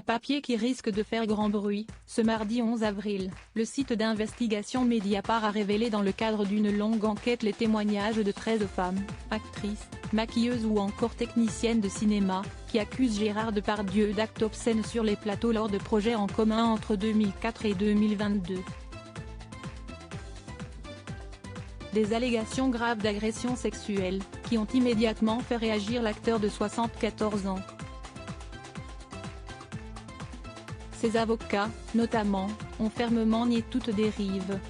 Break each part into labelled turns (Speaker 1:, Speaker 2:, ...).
Speaker 1: Un papier qui risque de faire grand bruit. Ce mardi 11 avril, le site d'investigation Mediapart a révélé dans le cadre d'une longue enquête les témoignages de 13 femmes, actrices, maquilleuses ou encore techniciennes de cinéma, qui accusent Gérard Depardieu d'actes obscènes sur les plateaux lors de projets en commun entre 2004 et 2022. Des allégations graves d'agression sexuelle, qui ont immédiatement fait réagir l'acteur de 74 ans. Ses avocats, notamment, ont fermement nié toute dérive.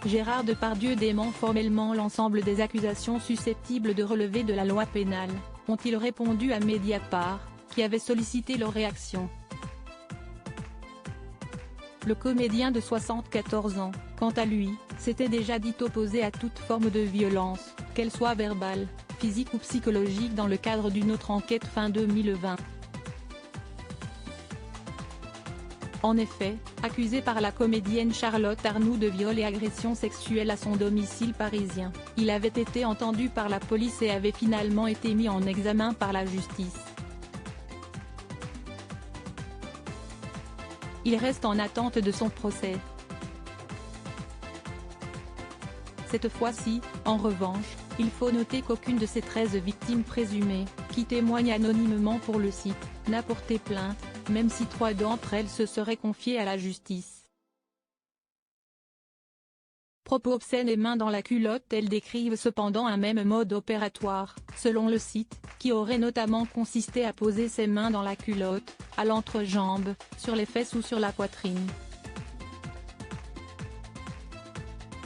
Speaker 1: Gérard Depardieu dément formellement l'ensemble des accusations susceptibles de relever de la loi pénale, ont-ils répondu à Mediapart, qui avait sollicité leur réaction. Le comédien de 74 ans, quant à lui, s'était déjà dit opposé à toute forme de violence, qu'elle soit verbale, physique ou psychologique dans le cadre d'une autre enquête fin 2020. En effet, accusé par la comédienne Charlotte Arnoult de viol et agression sexuelle à son domicile parisien, il avait été entendu par la police et avait finalement été mis en examen par la justice. Il reste en attente de son procès. Cette fois-ci, en revanche, il faut noter qu'aucune de ces 13 victimes présumées, qui témoignent anonymement pour le site, n'a porté plainte, même si 3 d'entre elles se seraient confiées à la justice. Propos obscènes et mains dans la culotte. Elles décrivent cependant un même mode opératoire, selon le site, qui aurait notamment consisté à poser ses mains dans la culotte, à l'entrejambe, sur les fesses ou sur la poitrine.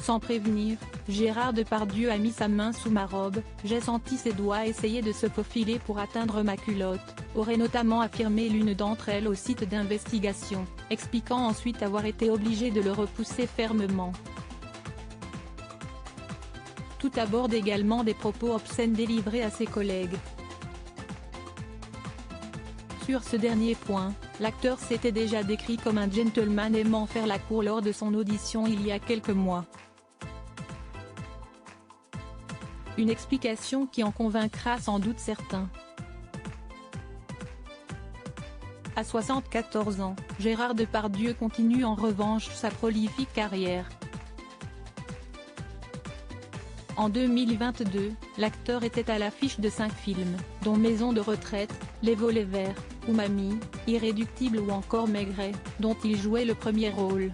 Speaker 1: Sans prévenir, Gérard Depardieu a mis sa main sous ma robe, j'ai senti ses doigts essayer de se faufiler pour atteindre ma culotte, aurait notamment affirmé l'une d'entre elles au site d'investigation, expliquant ensuite avoir été obligé de le repousser fermement. Tout aborde également des propos obscènes délivrés à ses collègues. Sur ce dernier point, l'acteur s'était déjà décrit comme un gentleman aimant faire la cour lors de son audition il y a quelques mois. Une explication qui en convaincra sans doute certains. À 74 ans, Gérard Depardieu continue en revanche sa prolifique carrière. En 2022, l'acteur était à l'affiche de 5 films, dont Maison de retraite, Les volets verts, ou Mamie, Irréductible ou encore Maigret, dont il jouait le premier rôle.